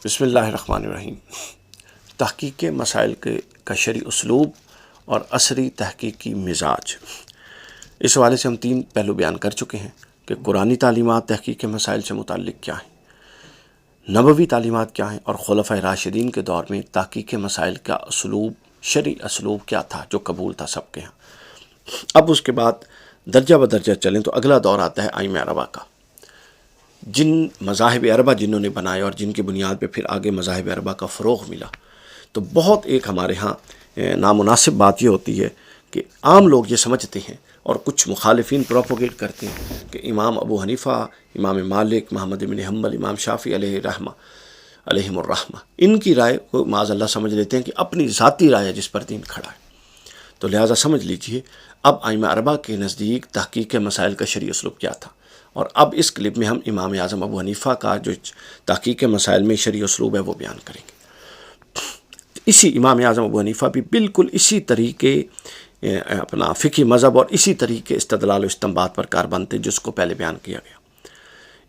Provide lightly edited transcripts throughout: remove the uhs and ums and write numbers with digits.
بسم اللہ الرحمن الرحیم۔ تحقیق کے مسائل کا شرعی اسلوب اور عصری تحقیقی مزاج، اس حوالے سے ہم 3 پہلو بیان کر چکے ہیں کہ قرآنی تعلیمات تحقیق کے مسائل سے متعلق کیا ہیں، نبوی تعلیمات کیا ہیں، اور خلفائے راشدین کے دور میں تحقیق کے مسائل کا اسلوب، شرعی اسلوب کیا تھا جو قبول تھا سب کے ہاں۔ اب اس کے بعد درجہ بدرجہ چلیں تو اگلا دور آتا ہے ائمہ اربعہ کا، جن مذاہب اربعہ جنہوں نے بنائے اور جن کی بنیاد پہ پھر آگے مذاہب اربعہ کا فروغ ملا۔ تو بہت ایک ہمارے ہاں نامناسب بات یہ ہوتی ہے کہ عام لوگ یہ سمجھتے ہیں اور کچھ مخالفین پروپوگیٹ کرتے ہیں کہ امام ابو حنیفہ، امام مالک، محمد بن حنبل، امام شافعی علیہم الرحمہ، ان کی رائے کو معاذ اللہ سمجھ لیتے ہیں کہ اپنی ذاتی رائے ہے جس پر دین کھڑا ہے۔ تو لہٰذا سمجھ لیجئے اب ائمہ اربعہ کے نزدیک تحقیق کے مسائل کا شرعی اسلوب کیا تھا، اور اب اس کلپ میں ہم امام اعظم ابو حنیفہ کا جو تحقیق کے مسائل میں شرعی اسلوب ہے وہ بیان کریں گے۔ اسی امام اعظم ابو حنیفہ بھی بالکل اسی طریقے اپنا فقہی مذہب اور اسی طریقے استدلال و استنباط پر کار بند تھے جس کو پہلے بیان کیا گیا۔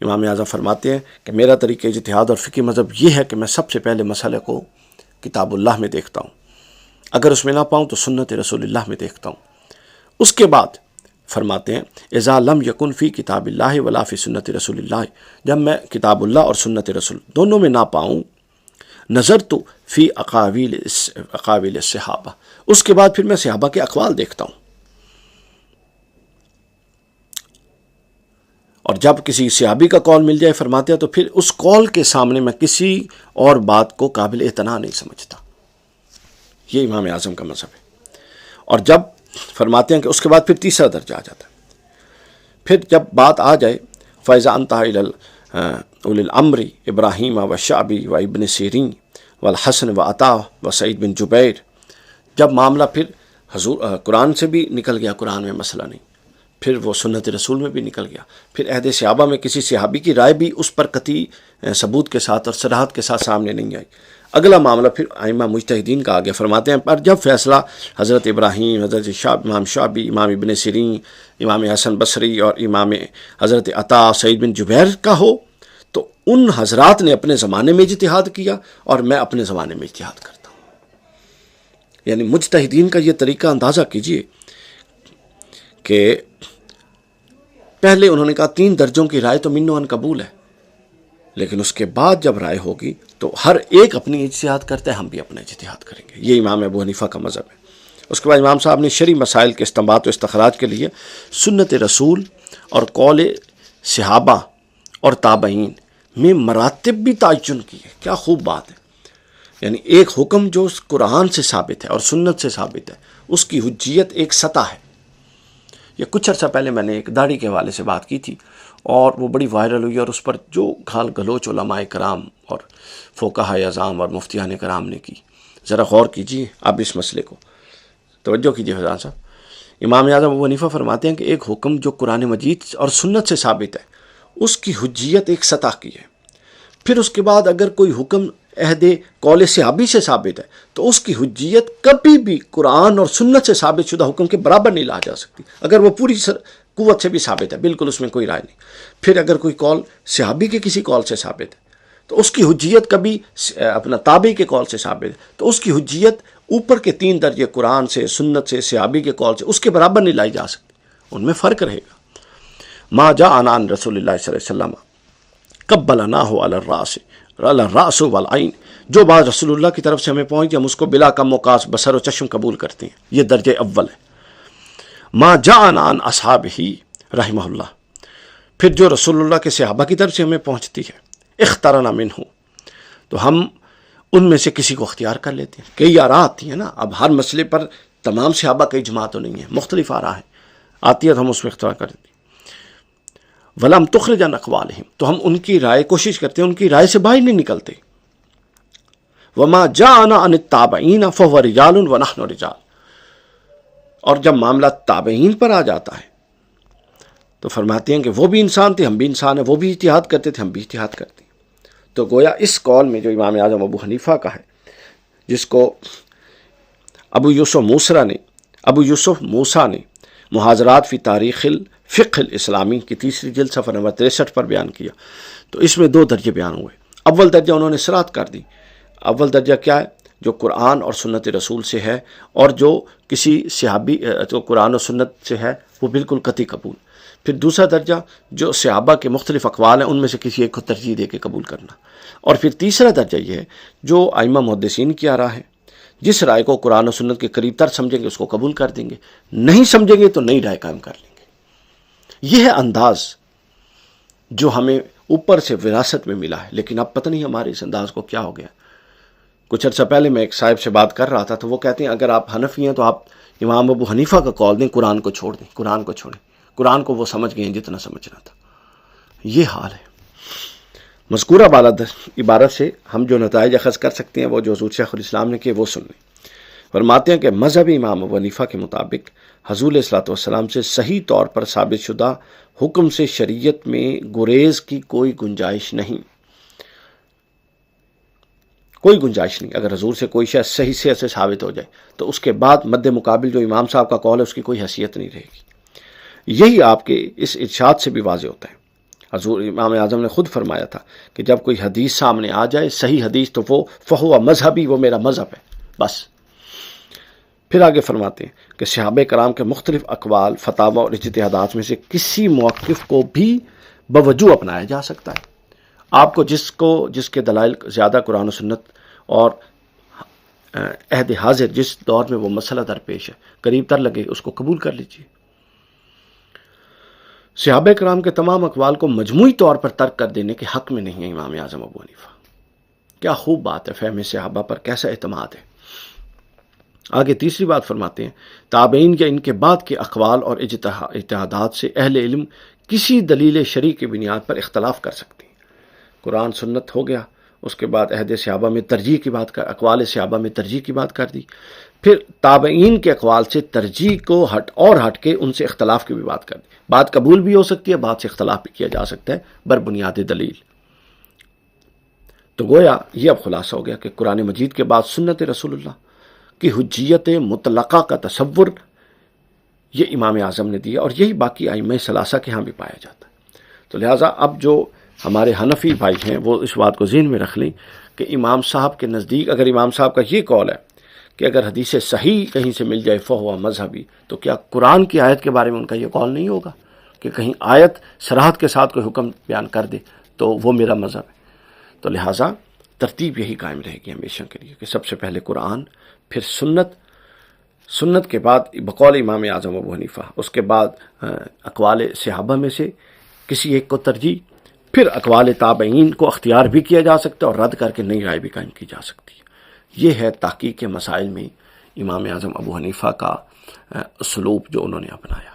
امام اعظم فرماتے ہیں کہ میرا طریقہ اجتہاد اور فقہی مذہب یہ ہے کہ میں سب سے پہلے مسئلے کو کتاب اللہ میں دیکھتا ہوں، اگر اس میں نہ پاؤں تو سنت رسول اللہ میں دیکھتا ہوں۔ اس کے بعد فرماتے ہیں اذا لم یکن فی کتاب اللہ ولا فی سنت رسول اللہ، جب میں کتاب اللہ اور سنت رسول دونوں میں نہ پاؤں، نظر تو فی اقاویل صحابہ، اس کے بعد پھر میں صحابہ کے اقوال دیکھتا ہوں، اور جب کسی صحابی کا قول مل جائے فرماتے ہیں تو پھر اس قول کے سامنے میں کسی اور بات کو قابل اعتنا نہیں سمجھتا۔ یہ امام اعظم کا مذہب ہے۔ اور جب فرماتے ہیں کہ اس کے بعد پھر تیسرا درجہ آ جاتا ہے، پھر جب بات آ جائے فَإِذَا انْتَهَا إِلَى أُولِي الْأَمْرِ ابراہیم و شعبی و ابن سیرین والحسن و عطا و سعید بن جبیر، جب معاملہ پھر حضور قرآن سے بھی نکل گیا، قرآن میں مسئلہ نہیں، پھر وہ سنت رسول میں بھی نکل گیا، پھر عہد صحابہ میں کسی صحابی کی رائے بھی اس پر قطعی ثبوت کے ساتھ اور صراحت کے ساتھ سامنے نہیں آئی، اگلا معاملہ پھر ائمہ مجتہدین کا آگے فرماتے ہیں۔ پر جب فیصلہ حضرت ابراہیم، حضرت امام شعبی، امام ابن سیرین، امام حسن بصری اور امام حضرت عطا سعید بن جبیر کا ہو تو ان حضرات نے اپنے زمانے میں اجتہاد کیا اور میں اپنے زمانے میں اجتہاد کرتا ہوں۔ یعنی مجتہدین کا یہ طریقہ اندازہ کیجئے کہ پہلے انہوں نے کہا 3 درجوں کی رائے تو من و عن قبول ہے، لیکن اس کے بعد جب رائے ہوگی تو ہر ایک اپنی اجتہاد کرتا ہے، ہم بھی اپنا اجتہاد کریں گے۔ یہ امام ابو حنیفہ کا مذہب ہے۔ اس کے بعد امام صاحب نے شرعی مسائل کے استنباط و استخراج کے لیے سنت رسول اور قول صحابہ اور تابعین میں مراتب بھی تعین کی ہے۔ کیا خوب بات ہے! یعنی ایک حکم جو قرآن سے ثابت ہے اور سنت سے ثابت ہے، اس کی حجیت ایک سطح ہے۔ یہ کچھ عرصہ پہلے میں نے ایک داڑھی کے حوالے سے بات کی تھی اور وہ بڑی وائرل ہوئی، اور اس پر جو گھال گلوچ علماء کرام اور فقہاء اعظام اور مفتیان کرام نے کی، ذرا غور کیجیے اب اس مسئلے کو، توجہ کیجیے فیضان صاحب۔ امام اعظم ابو حنیفہ فرماتے ہیں کہ ایک حکم جو قرآن مجید اور سنت سے ثابت ہے، اس کی حجیت ایک سطح کی ہے۔ پھر اس کے بعد اگر کوئی حکم عہد قول صحابی سے ثابت ہے تو اس کی حجیت کبھی بھی قرآن اور سنت سے ثابت شدہ حکم کے برابر نہیں لا جا سکتی، اگر وہ پوری قوت سے بھی ثابت ہے، بالکل اس میں کوئی رائے نہیں۔ پھر اگر کوئی قول صحابی کے کسی قول سے ثابت ہے تو اس کی حجیت کبھی اپنا تابعی کے قول سے ثابت ہے تو اس کی حجیت اوپر کے 3 درجے قرآن سے، سنت سے، صحابی کے قول سے، اس کے برابر نہیں لائی جا سکتی، ان میں فرق رہے گا۔ ما جاءنا عن رسول اللہ صلی اللہ علیہ وسلم قبلناہ علی الراس والعین، جو بات رسول اللہ کی طرف سے ہمیں پہنچی ہم اس کو بلا کم و کاس بصر و چشم قبول کرتے ہیں، یہ درجہ اول ہے۔ ما جاءنا عن اصحابہ رحمہ اللہ، پھر جو رسول اللہ کے صحابہ کی طرف سے ہمیں پہنچتی ہے، اخترنا منہ، تو ہم ان میں سے کسی کو اختیار کر لیتے ہیں۔ کئی آراء آتی ہیں نا، اب ہر مسئلے پر تمام صحابہ کا اجماع تو نہیں ہے، مختلف آراء ہیں، آتی ہے تو ہم اس میں اختیار کر دیتے ہیں۔ وَلَمْ تُخْرِجْ عَنْ أَقْوَالِهِمْ، تو ہم ان کی رائے کوشش کرتے ہیں ان کی رائے سے باہر نہیں نکلتے۔ وَمَا جَاءَنَا عَنِ التَّابِعِينَ فَهُوَ رِجَالٌ وَنَحْنُ رِجَالٌ، اور جب معاملہ تابعین پر آ جاتا ہے تو فرماتے ہیں کہ وہ بھی انسان تھے، ہم بھی انسان ہیں، وہ بھی اجتہاد کرتے تھے، ہم بھی اجتہاد کرتے ہیں۔ تو گویا اس قول میں جو امام اعظم ابو حنیفہ کا ہے، جس کو ابو یوسف موسیٰ نے محاضرات فی تاریخ الفقہ الاسلامی کی 3 جلد صفحہ نمبر 63 پر بیان کیا، تو اس میں 2 درجے بیان ہوئے۔ اول درجہ انہوں نے صراط کر دی. اول درجہ کیا ہے؟ جو قرآن اور سنت رسول سے ہے، اور جو کسی صحابی جو قرآن اور سنت سے ہے وہ بالکل قطعی قبول. پھر دوسرا درجہ جو صحابہ کے مختلف اقوال ہیں ان میں سے کسی ایک کو ترجیح دے کے قبول کرنا. اور پھر تیسرا درجہ یہ ہے جو ائمہ محدثین کی آراء ہے، جس رائے کو قرآن و سنت کے قریب تر سمجھیں گے اس کو قبول کر دیں گے، نہیں سمجھیں گے تو نئی رائے قائم کر لیں گے. یہ ہے انداز جو ہمیں اوپر سے وراثت میں ملا ہے، لیکن اب پتہ نہیں ہمارے اس انداز کو کیا ہو گیا. کچھ عرصہ پہلے میں ایک صاحب سے بات کر رہا تھا تو وہ کہتے ہیں اگر آپ حنفی ہیں تو آپ امام ابو حنیفہ کا قول دیں، قرآن کو چھوڑ دیں، قرآن کو چھوڑیں، قرآن کو وہ سمجھ گئے ہیں جتنا سمجھنا تھا. یہ حال ہے. مذکورہ بالا عبارت سے ہم جو نتائج اخذ کر سکتے ہیں وہ جو حضور شیخ الاسلام نے کیے وہ سن لیں. فرماتے ہیں کہ مذہبی امام ابو حنیفہ کے مطابق حضور علیہ الصلوۃ والسلام سے صحیح طور پر ثابت شدہ حکم سے شریعت میں گریز کی کوئی گنجائش نہیں، کوئی گنجائش نہیں. اگر حضور سے کوئی شے صحیح سے ثابت ہو جائے تو اس کے بعد مد مقابل جو امام صاحب کا قول ہے اس کی کوئی حیثیت نہیں رہے گی. یہی آپ کے اس ارشاد سے بھی واضح ہوتا ہے. حضور امام اعظم نے خود فرمایا تھا کہ جب کوئی حدیث سامنے آ جائے صحیح حدیث تو وہ فہو مذہبی، وہ میرا مذہب ہے بس. پھر آگے فرماتے ہیں کہ صحابہ کرام کے مختلف اقوال، فتاوی اور اجتہادات میں سے کسی موقف کو بھی بوجوہ اپنایا جا سکتا ہے. آپ کو جس کے دلائل زیادہ قرآن و سنت اور عہد حاضر جس دور میں وہ مسئلہ درپیش ہے قریب تر لگے اس کو قبول کر لیجیے. صحابہ کرام کے تمام اقوال کو مجموعی طور پر ترک کر دینے کے حق میں نہیں ہے امام اعظم ابو حنیفہ. کیا خوب بات ہے، فہم صحابہ پر کیسا اعتماد ہے. آگے تیسری بات فرماتے ہیں تابعین یا ان کے بعد کے اقوال اور اجتہادات سے اہل علم کسی دلیل شرعی کی بنیاد پر اختلاف کر سکتے ہیں. قرآن سنت ہو گیا، اس کے بعد عہد صحابہ میں ترجیح کی بات اقوال صحابہ میں ترجیح کی بات کر دی. پھر تابعین کے اقوال سے ترجیح کو ہٹ کے ان سے اختلاف کی بھی بات کر دی. بات قبول بھی ہو سکتی ہے، بات سے اختلاف بھی کیا جا سکتا ہے بر بنیاد دلیل. تو گویا یہ اب خلاصہ ہو گیا کہ قرآن مجید کے بعد سنت رسول اللہ کی حجیت مطلقہ کا تصور یہ امام اعظم نے دیا، اور یہی باقی ائمہ ثلاثہ کے ہاں بھی پایا جاتا ہے. تو لہٰذا اب جو ہمارے حنفی بھائی ہیں وہ اس بات کو ذہن میں رکھ لیں کہ امام صاحب کے نزدیک اگر امام صاحب کا یہ قول ہے کہ اگر حدیث صحیح کہیں سے مل جائے فہو مذہبی، تو کیا قرآن کی آیت کے بارے میں ان کا یہ قول نہیں ہوگا کہ کہیں آیت صراحت کے ساتھ کوئی حکم بیان کر دے تو وہ میرا مذہب ہے. تو لہٰذا ترتیب یہی قائم رہے گی ہمیشہ کے لیے کہ سب سے پہلے قرآن، پھر سنت کے بعد بقول امام اعظم ابو حنیفہ، اس کے بعد اقوال صحابہ میں سے کسی ایک کو ترجیح، پھر اقوال تابعین کو اختیار بھی کیا جا سکتا ہے اور رد کر کے نئی رائے بھی قائم کی جا سکتی ہے. یہ ہے تحقیق کے مسائل میں امام اعظم ابو حنیفہ کا اسلوب جو انہوں نے اپنایا.